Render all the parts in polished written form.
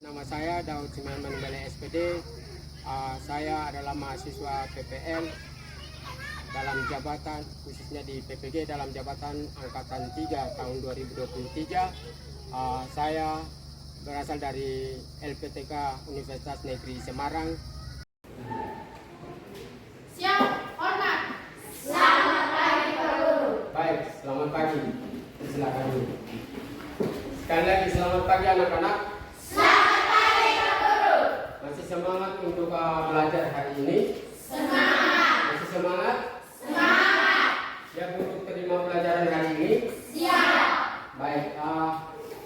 Nama saya Daud Siman Manibale SPD. Saya adalah mahasiswa PPL dalam jabatan, khususnya di PPG dalam jabatan Angkatan 3 tahun 2023. Saya berasal dari LPTK Universitas Negeri Semarang. Siap, hormat. Selamat pagi, Pak Guru. Baik, selamat pagi. Silakan dulu. Sekali lagi selamat pagi anak-anak. Selamat pagi, Pak Guru. Masih semangat untuk belajar hari ini? Semangat. Masih semangat? Semangat. Siap untuk terima pelajaran hari ini? Siap. Baik,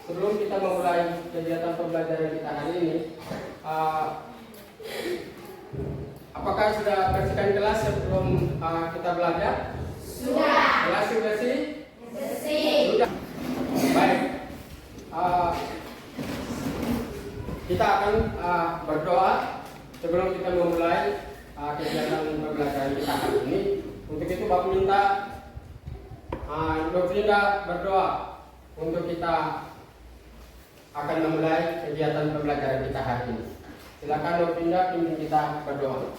sebelum kita memulai kegiatan pembelajaran kita hari ini, apakah sudah bersihkan kelas sebelum kita belajar? Sudah. Kelas sudah bersih? Bersih. Sudah. Baik, kita akan berdoa sebelum kita memulai kegiatan pembelajaran kita hari ini. Untuk itu Bapak minta Nofrinda berdoa untuk kita akan memulai kegiatan pembelajaran kita hari ini. Silakan Nofrinda pimpin kita berdoa.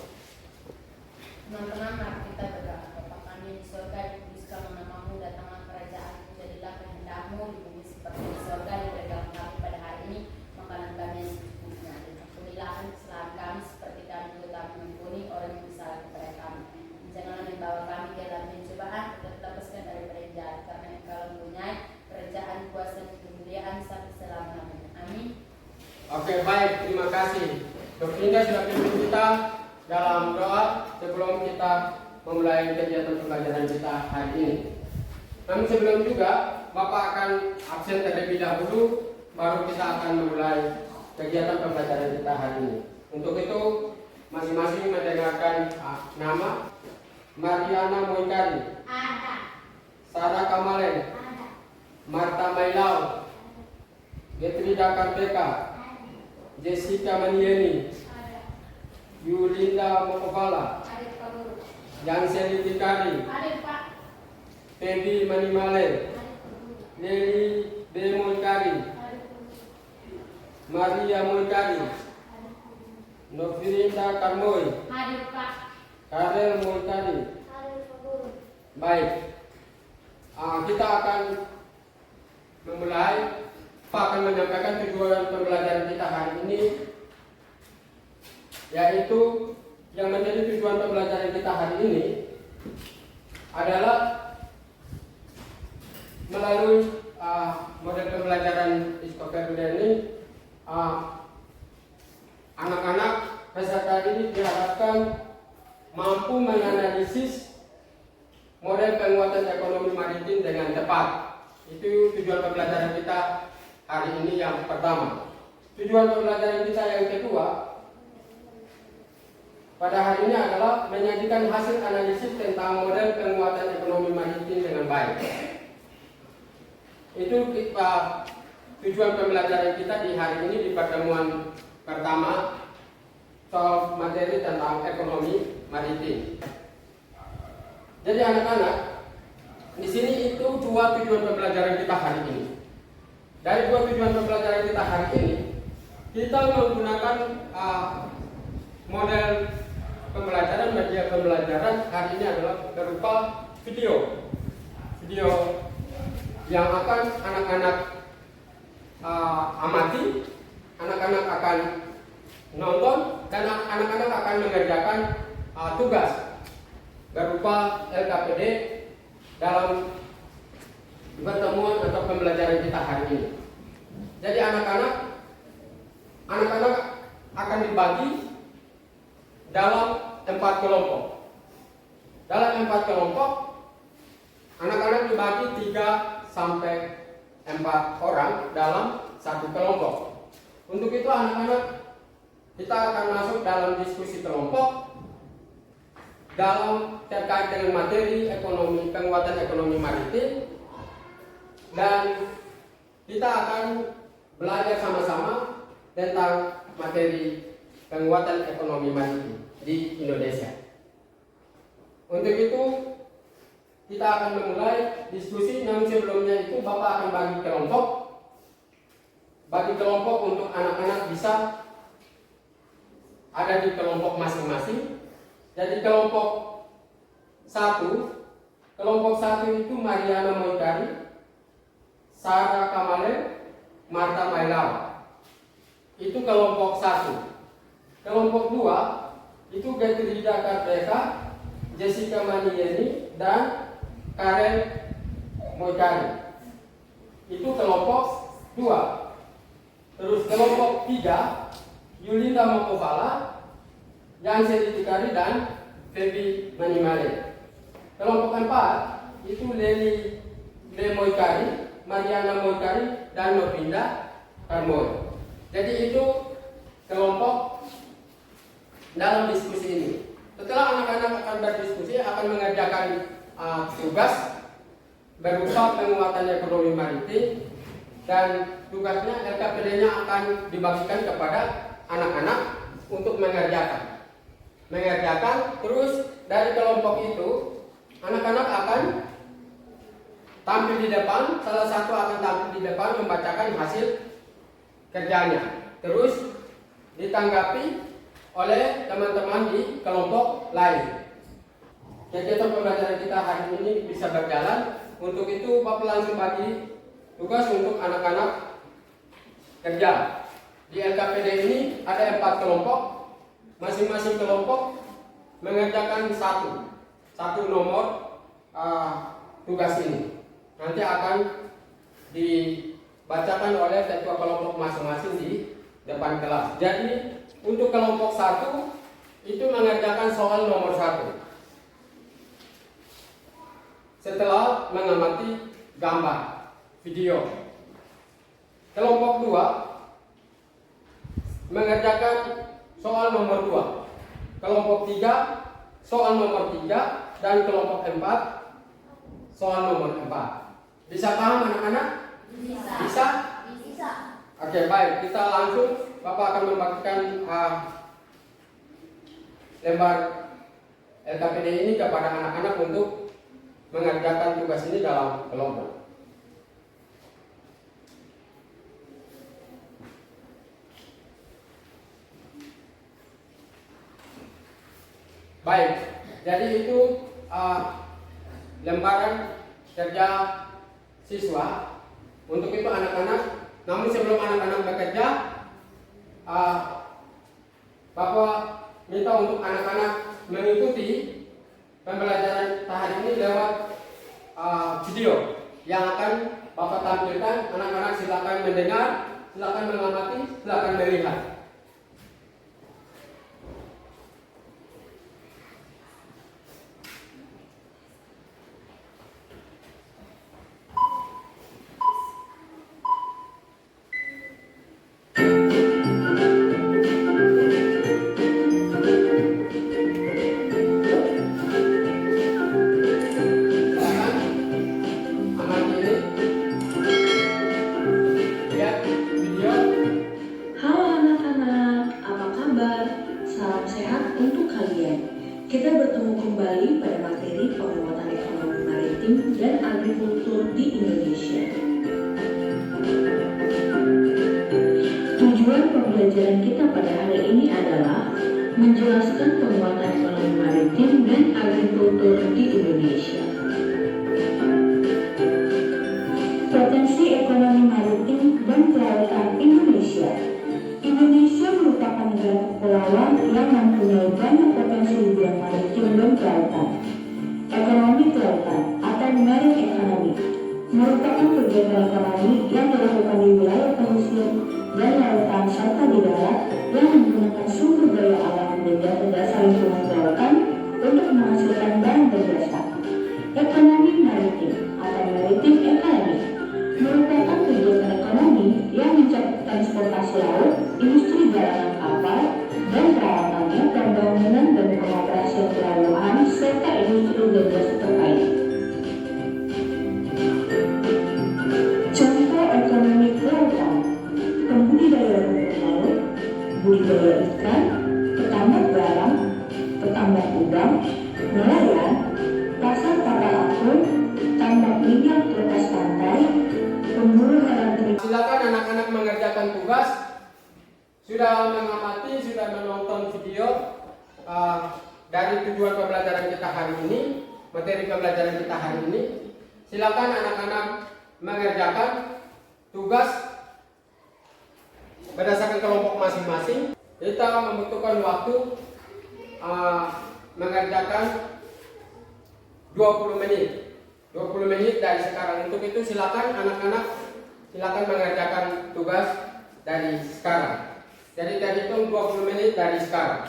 Teman-teman, mari kita berdoa. Bapa kami di surga, dikuduskanlah namamu, datanglah kerajaanmu, jadilah kehendakmu di bumi seperti di surga. Berikanlah kami pada hari ini makanan kami yang secukupnya, dan ampunilah kesalahan kami seperti kami juga mengampuni orang yang bersalah kepada kami. Janganlah membawa kami ke dalam pencobaan, tetapi lepaskan daripada yang jahat, karena Engkau mempunyai kerajaan, kuasa, dan kemuliaan sampai selama-lamanya. Amin. Oke, baik, terima kasih. Nofrinda sudah pimpin kita dalam doa sebelum kita memulai kegiatan pembelajaran kita hari ini. Namun sebelum juga Bapak akan absen terlebih dahulu, baru kita akan memulai kegiatan pembelajaran kita hari ini. Untuk itu masing-masing mendengarkan nama. Mariana Moikari, Ada. Sarah Kamalen, Ada. Marta Mailau, Getrida Karteka, Jessica Manieni, Ada. Yulinda Mokovala, Ada, Pak Guru. Janseli Tikari, Ada, Pak. Febi Manimale, Ada, Pak Guru. Leli B. Moikari, Ada, Pak Guru. Maria Moikari, Nofrinda Karmoy, Ada, Pak. Karel Moikari. Ada, Pak Guru. Baik, kita akan memulai. Pak akan menyampaikan tujuan pembelajaran kita hari ini, yaitu yang menjadi tujuan pembelajaran kita hari ini adalah melalui model pembelajaran Iskopeduda ini, anak-anak peserta ini diharapkan mampu menganalisis model penguatan ekonomi maritim dengan tepat. Itu tujuan pembelajaran kita hari ini yang pertama. Tujuan pembelajaran kita yang kedua pada hari ini adalah menyajikan hasil analisis tentang model penguatan ekonomi maritim dengan baik. Itu tujuan pembelajaran kita di hari ini di pertemuan pertama soal materi tentang ekonomi maritim. Jadi anak-anak, di sini itu dua tujuan pembelajaran kita hari ini. Dari dua tujuan pembelajaran kita hari ini, kita menggunakan model pembelajaran, media pembelajaran hari ini adalah berupa video yang akan anak-anak amati, anak-anak akan nonton, dan anak-anak akan mengerjakan tugas berupa LKPD dalam pertemuan atau pembelajaran kita hari ini. Jadi anak-anak akan dibagi dalam 4 kelompok. Dalam 4 kelompok, anak-anak dibagi 3 sampai 4 orang dalam satu kelompok. Untuk itu anak-anak, kita akan masuk dalam diskusi kelompok dalam terkait dengan materi ekonomi, penguatan ekonomi maritim, dan kita akan belajar sama-sama tentang materi penguatan ekonomi maritim di Indonesia. Untuk itu kita akan memulai diskusi, namun sebelumnya itu Bapak akan bagi kelompok untuk anak-anak bisa ada di kelompok masing-masing. Jadi kelompok 1 itu Mariana Moikari, Sarah Kamale, Marta Mailawa. Itu kelompok 1. Kelompok 2 itu Gertrida Kardeka, Jessica Manieni, dan Karen Moikari. Itu kelompok 2. Terus kelompok 3 Yulinda Mokovala, Yansen Itikari, dan Febi Manimale. Kelompok 4 itu Leli Moikari, Mariana Moikari, dan Nopinda Karmoy. Jadi itu kelompok dalam diskusi ini. Setelah anak-anak akan berdiskusi, akan mengerjakan tugas berupa penguatan ekonomi maritim, dan tugasnya LKPD-nya akan dibagikan kepada anak-anak untuk mengerjakan. Terus dari kelompok itu anak-anak akan tampil di depan, salah satu akan tampil di depan membacakan hasil kerjanya. Terus ditanggapi oleh teman-teman di kelompok lain. Kegiatan pembelajaran kita hari ini bisa berjalan. Untuk itu Bapak langsung bagi tugas untuk anak-anak kerja. Di LKPD ini ada 4 kelompok. Masing-masing kelompok mengerjakan satu nomor tugas ini. Nanti akan dibacakan oleh ketua kelompok masing-masing di depan kelas. Jadi untuk kelompok 1 itu mengerjakan soal nomor 1 setelah mengamati gambar video. Kelompok 2 mengerjakan soal nomor 2. Kelompok 3 soal nomor 3, dan kelompok 4 soal nomor 4. Bisa paham anak-anak? Bisa? Oke, baik. Kita langsung, Bapak akan membagikan lembar LKPD ini kepada anak-anak untuk mengerjakan tugas ini dalam kelompok. Baik, jadi itu lembaran kerja siswa. Untuk itu anak-anak, namun sebelum anak-anak bekerja, Bapak minta untuk anak-anak mengikuti pembelajaran hari ini lewat video yang akan Bapak tampilkan. Anak-anak silakan mendengar, silakan mengamati, silakan melihat. Kita bertemu kembali pada materi penguatan ekonomi maritim dan agrikultur di Indonesia. Tujuan pembelajaran kita pada hari ini adalah menjelaskan penguatan ekonomi maritim dan agrikultur di Indonesia. Potensi ekonomi maritim dan kelautan Indonesia. Indonesia merupakan negara kepulauan yang mempunyai banyak potensi di bidang maritim dan kelautan. Ekonomi kelautan atau marine economy merupakan kegiatan ekonomi yang dilakukan di wilayah pesisir dan lautan serta di darat yang menggunakan sumber daya alam dan dasar lingkungan kelautan untuk menghasilkan barang dan jasa. Ekonomi maritim atau maritime economy merupakan kegiatan ekonomi yang mencakup transportasi laut, industri galangan kapal dan peralatannya, pembangunan dan pengoperasian pelabuhan serta industri dan jasa terkait. Contoh ekonomi kelautan: pembudidaya rumput laut, budidaya ikan, petambak garam, petambak udang, nelayan, pasar kapal apung, tambak minyak lepas pantai, pemburu hewan ternak. Silakan anak-anak mengerjakan tugas. sudah mengamati, sudah menonton video dari tujuan pembelajaran kita hari ini, materi pembelajaran kita hari ini. Silakan anak-anak mengerjakan tugas berdasarkan kelompok masing-masing. Kita membutuhkan waktu mengerjakan 20 menit. 20 menit dari sekarang. Untuk itu silakan anak-anak mengerjakan tugas dari sekarang. Jadi terhitung 20 menit dari sekarang.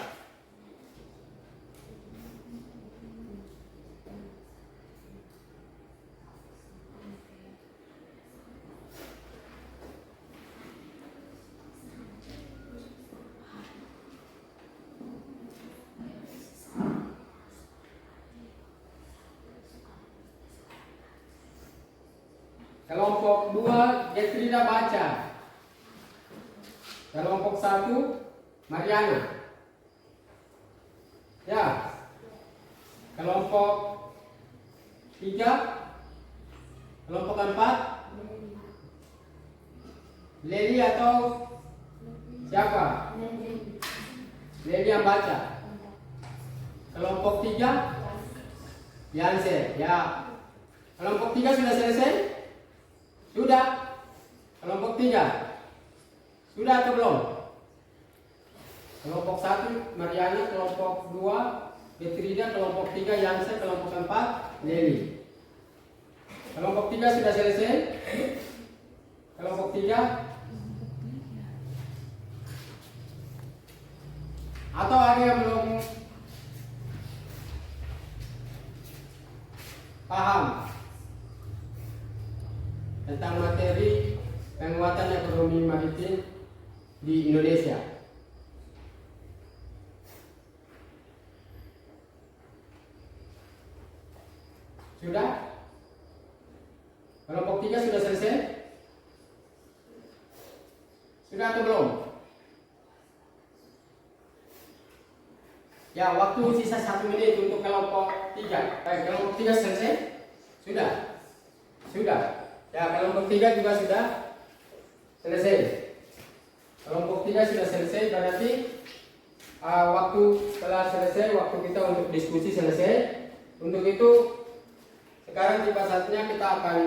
Kelompok 2 Getrida baca. Kelompok 1 Mariana. Ya. Kelompok 3, kelompok 4 Leli atau siapa? Leli yang baca. Kelompok 3 Yanse. Ya. Kelompok 3 sudah selesai? Sudah. Kelompok 3 sudah atau belum? Kelompok 1 Mariana, kelompok 2 Getrida, kelompok 3 Yanse, kelompok 4 Leli. Kelompok 3 sudah selesai? Kelompok 3 atau ada yang belum paham tentang materi penguatan ekonomi maritim di Indonesia? Sudah? Kelompok 3 sudah selesai? Sudah atau belum? Ya, waktu sisa 1 menit untuk kelompok 3. Kelompok 3 selesai? Sudah? Sudah. Ya, kelompok 3 juga sudah selesai. Kelompok 3 sudah selesai, berarti waktu telah selesai, waktu kita untuk diskusi selesai. Untuk itu sekarang tiba saatnya kita akan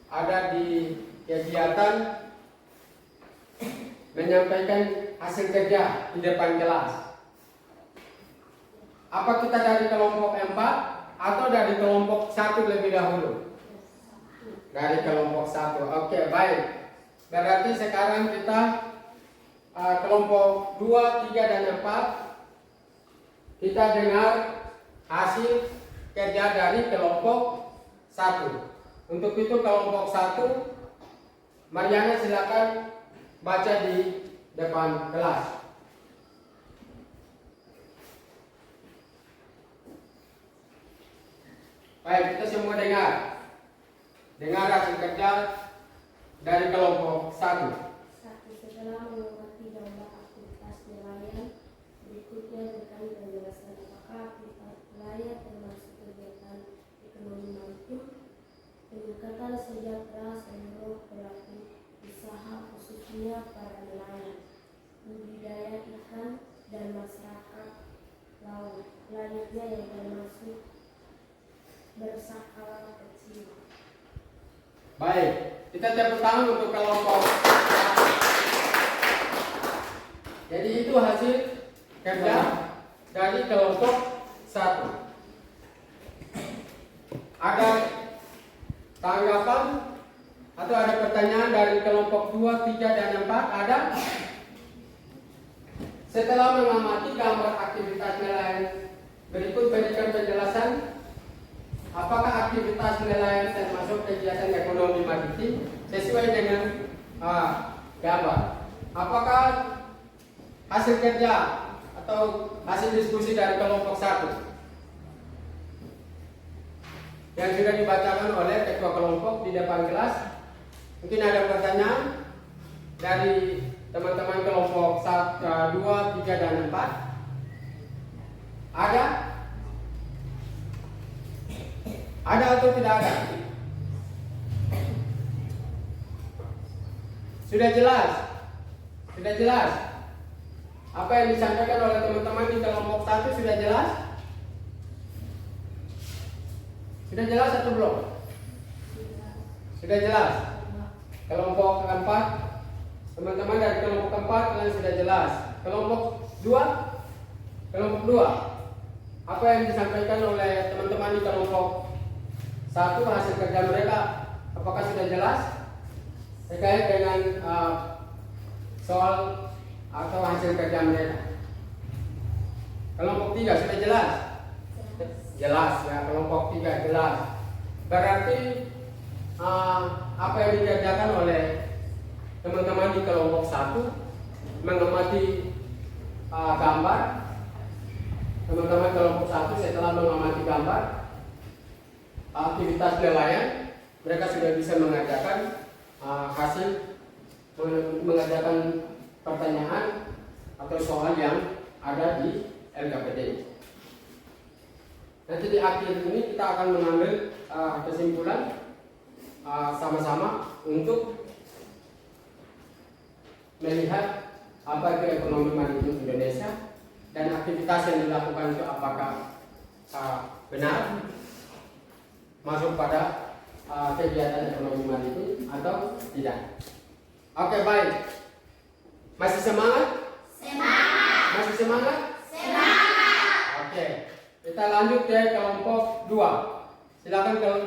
ada di kegiatan menyampaikan hasil kerja di depan kelas. Apa kita dari kelompok 4 atau dari kelompok 1 lebih dahulu? Dari kelompok 1. Oke, baik. Berarti sekarang kita kelompok 2, 3, dan 4 kita dengar hasil kerja dari kelompok 1. Untuk itu kelompok 1 Mariana silakan baca di depan kelas. Baik, kita semua dengar hasil kerja dari kelompok 1. Setelah mengamati gambar aktivitas nelayan, berikutnya rekan menjelaskan apakah aktivitas nelayan termasuk kegiatan ekonomi maritim, peningkatan sejahtera seluruh pelaku usaha khususnya para nelayan, budidaya ikan dan masyarakat laut, selanjutnya yang termasuk berskala kecil. Baik, kita tepuk tangan untuk kelompok. Jadi itu hasil kerja dari kelompok 1. Ada tanggapan atau ada pertanyaan dari kelompok 2, 3, dan 4? Ada? Setelah mengamati gambar aktivitas nelayan, berikut berikan penjelasan. Apakah aktivitas nelayan termasuk kegiatan ekonomi maritim sesuai dengan gambar? Apakah hasil kerja atau hasil diskusi dari kelompok 1 yang sudah dibacakan oleh ketua kelompok di depan kelas? Mungkin ada pertanyaan dari teman-teman kelompok 1, 2, 3, dan 4? Ada? Ada atau tidak ada? Sudah jelas? Sudah jelas? Apa yang disampaikan oleh teman-teman di kelompok 1 sudah jelas? Sudah jelas atau belum? Sudah jelas? Kelompok keempat, teman-teman dari kelompok keempat kalian sudah jelas. Kelompok 2, kelompok 2, apa yang disampaikan oleh teman-teman di kelompok 1 hasil kerja mereka, apakah sudah jelas terkait dengan soal atau hasil kerja mereka? Kelompok 3 sudah jelas? Jelas ya, kelompok 3 jelas. Berarti apa yang dikerjakan oleh teman-teman di kelompok 1 mengamati gambar. Teman-teman kelompok 1 setelah mengamati gambar aktivitas nelayan, mereka sudah bisa mengerjakan mengerjakan pertanyaan atau soal yang ada di LKPD. Nanti di akhir ini kita akan mengambil kesimpulan sama-sama untuk melihat apa itu ekonomi maritim Indonesia dan aktivitas yang dilakukan itu apakah benar masuk pada kegiatan ekonomi maritim atau tidak. Oke, baik. Masih semangat? Semangat. Masih semangat? Semangat. Oke. Kita lanjut ke kelompok 2. Silakan kalau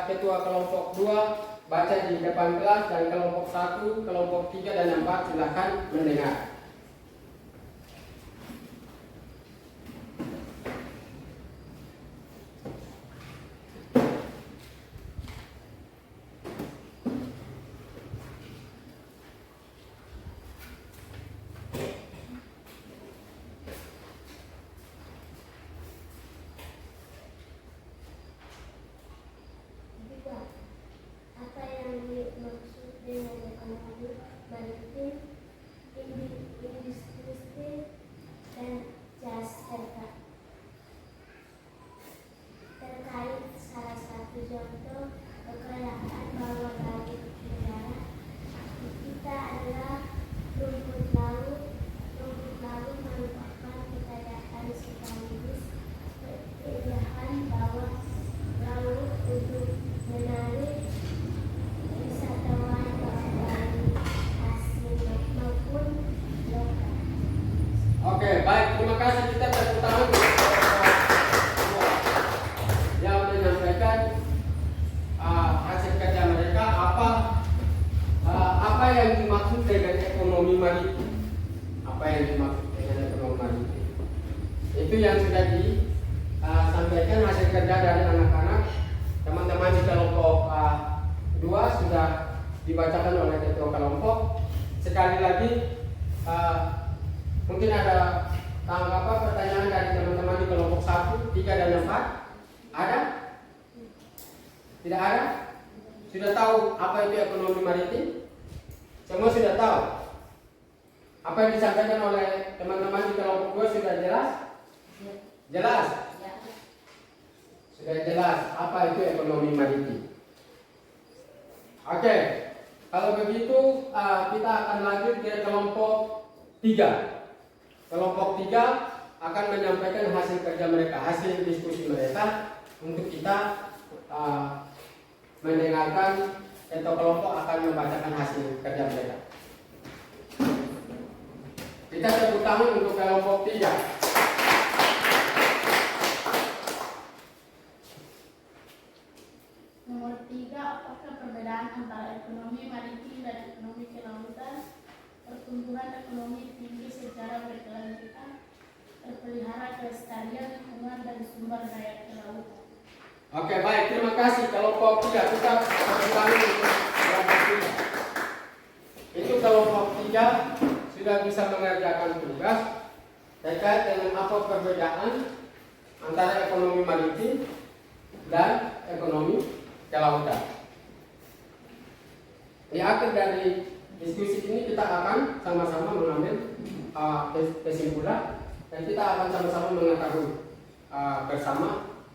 ketua kelompok 2 baca di depan kelas, dan kelompok 1, kelompok 3 dan 4 silakan mendengar. Apa yang dimaksud dengan ekonomi maritim, industri dan jasa terkait salah satu contoh kekayaan bawah laut negara kita adalah rumput laut. Rumput laut merupakan kekayaan sekaligus keindahan bawah laut untuk menarik wisatawan dari asing maupun lokal. Oke, baik. Terima kasih. Kita tepuk tangan untuk yang menyampaikan hasil kerja mereka, apa yang dimaksud dengan ekonomi maritim. Apa yang dimaksud dengan ekonomi maritim? Itu yang sudah disampaikan hasil kerja dari anak-anak. Teman-teman di kelompok 2 sudah dibacakan oleh ketua kelompok. Sekali lagi, mungkin ada tanggapan pertanyaan dari teman-teman di kelompok 1, 3 dan 4? Ada? Tidak ada? Sudah tahu apa itu ekonomi maritim? Semua sudah tahu? Apa yang disampaikan oleh teman-teman di kelompok 2 sudah jelas? Jelas? Sudah jelas apa itu ekonomi maritim. Oke, kalau begitu kita akan lanjut ke kelompok 3. Kelompok 3 akan menyampaikan hasil kerja mereka, hasil diskusi mereka untuk kita mendengarkan, atau kelompok akan membacakan hasil kerja mereka. Kita tepuk tangan untuk kelompok 3. Nomor 3, apakah perbedaan antara ekonomi maritim dan ekonomi kelautan? Pertumbuhan ekonomi tinggi secara berkelanjutan, terpelihara kelestarian lingkungan dan sumber daya kelautan. Oke, baik, terima kasih. Kelompok 3 kita kembali untuk kelompok 3. Itu kelompok 3 sudah bisa mengerjakan tugas terkait dengan apa perbedaan antara ekonomi maritim dan ekonomi kelautan. Di akhir dari diskusi ini kita akan sama-sama mengambil kesimpulan, dan kita akan sama-sama mengetahui bersama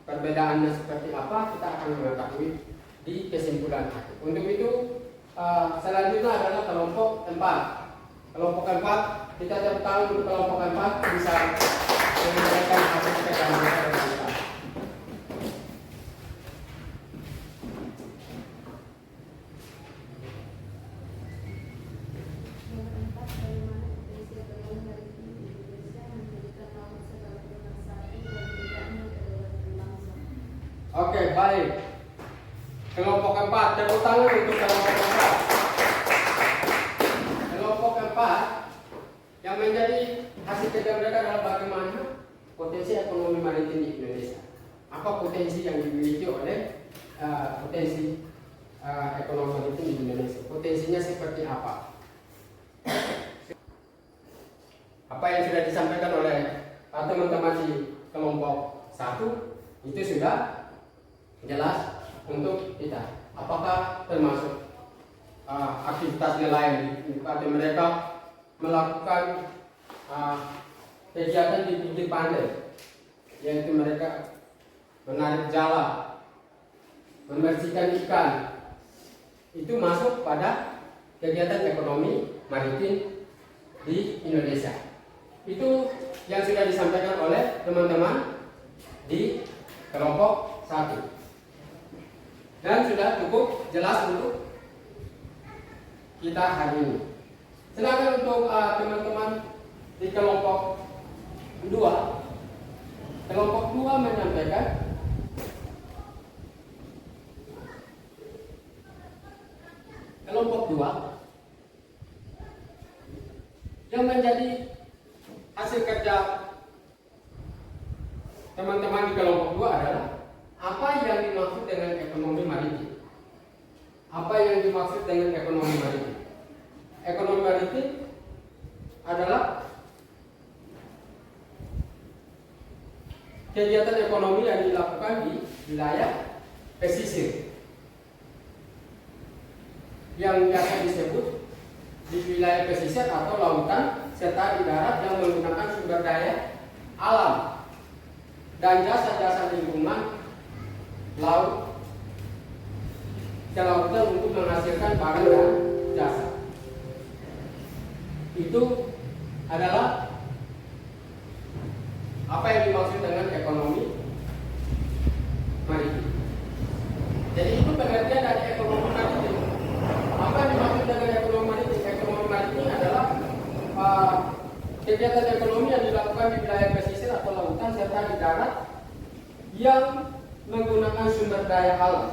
perbedaannya seperti apa. Kita akan mengetahui di kesimpulan akhir. Untuk itu selanjutnya adalah kelompok 4. Kelompok 4 kita tepuk tangan untuk kelompok 4 bisa menyampaikan hasil kerja mereka dengan kita. Yang keempat, bagaimana potensi ekonomi maritim di Indonesia menjadikan laut sebagai nomor satu dan tidaknya kedaulatan bangsa. Oke, baik. Kelompok 4, tepuk tangan untuk kelompok 4. Kelompok 4 yang menjadi hasil kerja mereka adalah bagaimana potensi ekonomi maritim di Indonesia. Apa potensi yang dimiliki oleh potensi ekonomi maritim di Indonesia? Potensinya seperti apa? Apa yang sudah disampaikan oleh teman-teman di kelompok 1 itu sudah jelas untuk kita. Apakah termasuk aktivitas nelayan atau mereka melakukan kegiatan di pinggir pantai, yaitu mereka menarik jala, membersihkan ikan, itu masuk pada kegiatan ekonomi maritim di Indonesia. Itu yang sudah disampaikan oleh teman-teman di kelompok 1 dan sudah cukup jelas untuk kita hari ini. Sedangkan untuk teman-teman di kelompok 2 menyampaikan kelompok 2 yang menjadi hasil kerja teman-teman di kelompok 2 adalah apa yang dimaksud dengan ekonomi maritim. Apa yang dimaksud dengan ekonomi maritim? Ekonomi maritim adalah kegiatan ekonomi yang dilakukan di wilayah pesisir yang biasa disebut di wilayah pesisir atau lautan serta di darat yang menggunakan sumber daya alam dan jasa-jasa lingkungan laut ke lautan untuk menghasilkan barang dan jasa. Itu adalah apa yang dimaksud dengan ekonomi maritim. Jadi itu pengertian dari ekonomi maritim. Apa yang dimaksud dengan ekonomi maritim? Ekonomi maritim adalah kegiatan ekonomi yang dilakukan di wilayah pesisir atau lautan serta di darat yang menggunakan sumber daya alam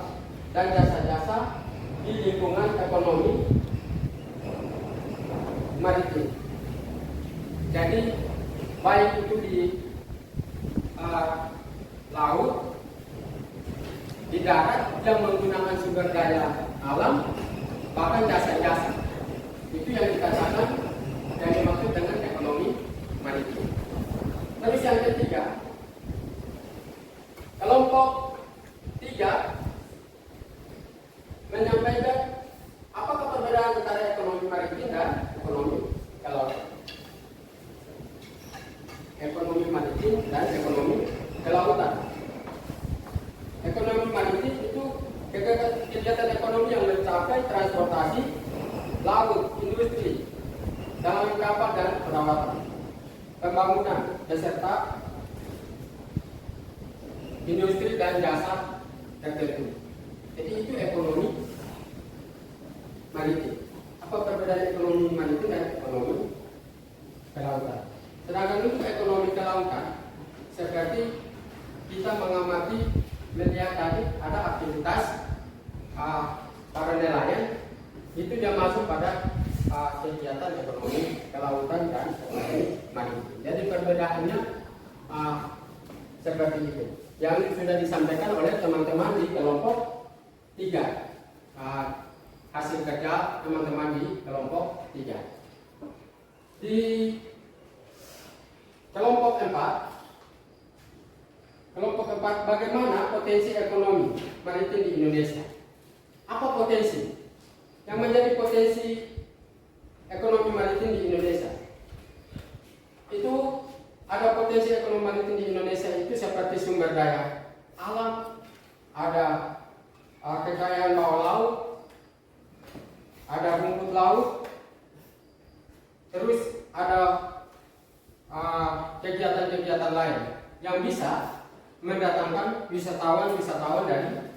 dan jasa-jasa di lingkungan ekonomi maritim. Jadi baik itu di laut, di darat yang menggunakan sumber daya alam, bahkan jasa-jasa. Itu yang dikatakan yang dimaksud dengan ekonomi maritim. Terus yang ketiga, kelompok 3 menyampaikan apakah perbedaan antara ekonomi maritim dan ekonomi kelautan. Ekonomi maritim dan ekonomi kelautan. Ekonomi maritim itu kegiatan ekonomi yang mencapai transportasi, laut, industri, dalam kapal dan perawatan, pembangunan, beserta industri dan jasa tertentu. Jadi itu ekonomi maritim. Apa perbedaan ekonomi maritim dan ekonomi kelautan? Sedangkan untuk ekonomi kelautan, seperti kita mengamati melihat tadi ada aktivitas para nelayan, itu yang masuk pada kegiatan ekonomi kelautan dan ekonomi maritim. Jadi perbedaannya seperti itu yang sudah disampaikan oleh teman-teman di kelompok 3, hasil kerja teman-teman di kelompok 3. Di kelompok 4 bagaimana potensi ekonomi maritim di Indonesia? Apa potensi yang menjadi potensi ekonomi maritim di Indonesia? Itu ada potensi ekonomi maritim di Indonesia itu seperti sumber daya alam, ada kekayaan bawah laut, terus ada kegiatan-kegiatan lain yang bisa mendatangkan wisatawan dari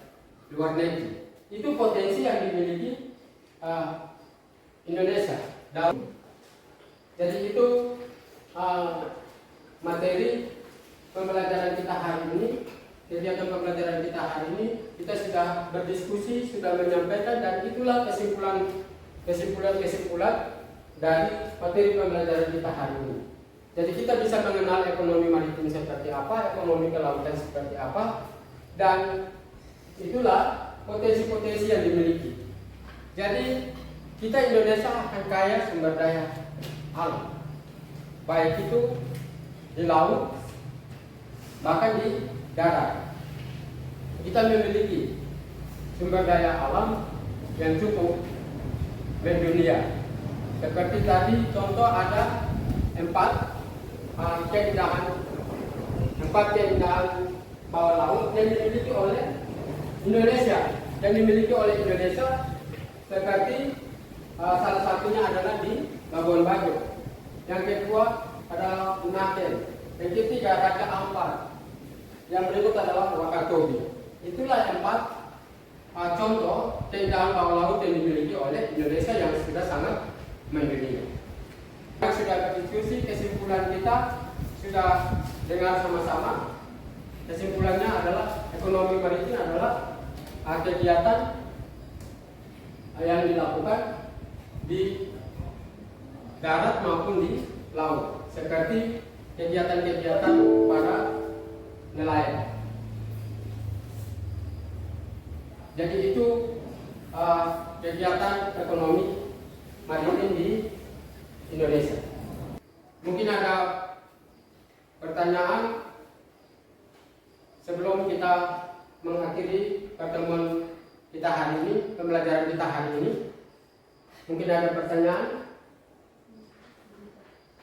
luar negeri. Itu potensi yang dimiliki Indonesia. Jadi itu materi pembelajaran kita hari ini. Kegiatan pembelajaran kita hari ini, kita sudah berdiskusi, sudah menyampaikan, dan itulah kesimpulan dari materi pembelajaran kita hari ini. Jadi kita bisa mengenal ekonomi maritim seperti apa, ekonomi kelautan seperti apa, dan itulah potensi-potensi yang dimiliki. Jadi kita Indonesia akan kaya sumber daya alam, baik itu di laut, bahkan di darat. Kita memiliki sumber daya alam yang cukup mendunia. Seperti tadi contoh ada 4 keindahan bawah laut yang dimiliki oleh Indonesia. Seperti salah satunya adalah di Labuan Bajo. Yang kedua adalah Unaken. Yang ketiga Raja Ampat. Yang berikut adalah Wakatobi. Itulah 4 contoh keindahan bawah laut yang dimiliki oleh Indonesia yang sudah sangat mendunia. Sudah berdiskusi, kesimpulan kita sudah dengar sama-sama. Kesimpulannya adalah ekonomi maritim adalah kegiatan yang dilakukan di darat maupun di laut, seperti kegiatan-kegiatan para nelayan. Jadi itu kegiatan ekonomi maritim di Indonesia. Mungkin ada pertanyaan sebelum kita mengakhiri pertemuan kita hari ini, pembelajaran kita hari ini. Mungkin ada pertanyaan?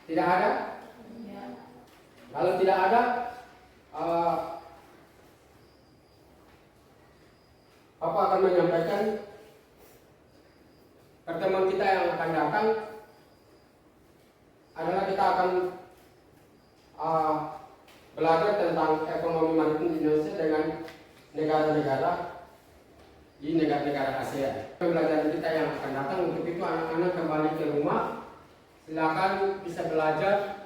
Tidak ada? Kalau tidak ada, Bapak akan menyampaikan pertemuan kita yang akan datang adalah kita akan belajar tentang ekonomi maritim di Indonesia dengan negara-negara di negara-negara ASEAN. Pembelajaran kita yang akan datang, untuk itu anak-anak kembali ke rumah, silakan bisa belajar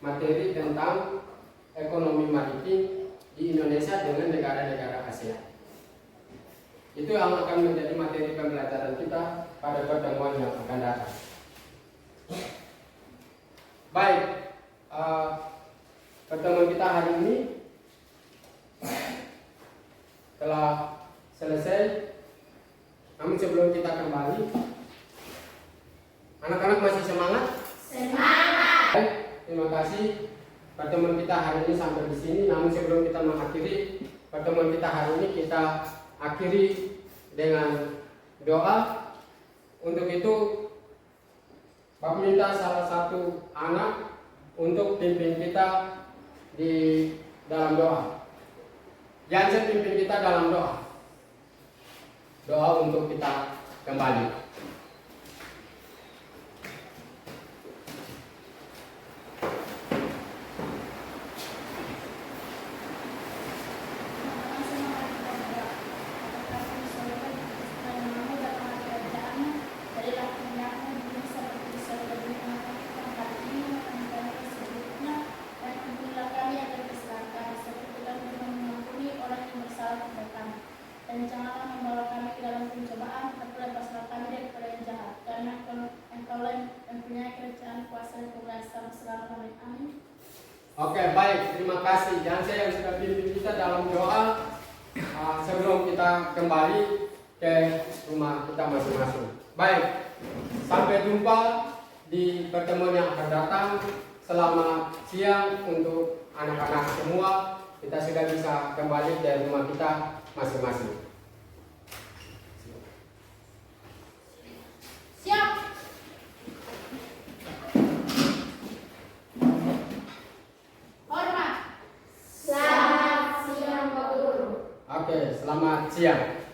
materi tentang ekonomi maritim di Indonesia dengan negara-negara ASEAN. Itu yang akan menjadi materi pembelajaran kita pada pertemuan yang akan datang. Baik, pertemuan kita hari ini telah selesai. Namun sebelum kita kembali, anak-anak masih semangat? Semangat. Baik, terima kasih. Pertemuan kita hari ini sampai di sini. Namun sebelum kita mengakhiri pertemuan kita hari ini, kita akhiri dengan doa. Untuk itu, Bapak minta salah satu anak untuk pimpin kita di dalam doa. Jangan pimpin kita dalam doa. Doa untuk kita kembali. Dan janganlah membawa kami ke dalam pencobaan, tapi lepaslah kami daripada yang jahat. Karena Engkaulah yang mempunyai kerajaan, kuasa dan kebesaran selama-lamanya. Amin. Oke, baik, terima kasih. Dan saya yang sudah pimpin kita dalam doa sebelum kita kembali ke rumah kita masing-masing. Baik, sampai jumpa di pertemuan yang akan datang. Selamat siang untuk anak-anak semua. Kita sudah bisa kembali ke rumah kita masing-masing. Siap. Hormat. Selamat siang, Pak Guru. Oke, selamat siang.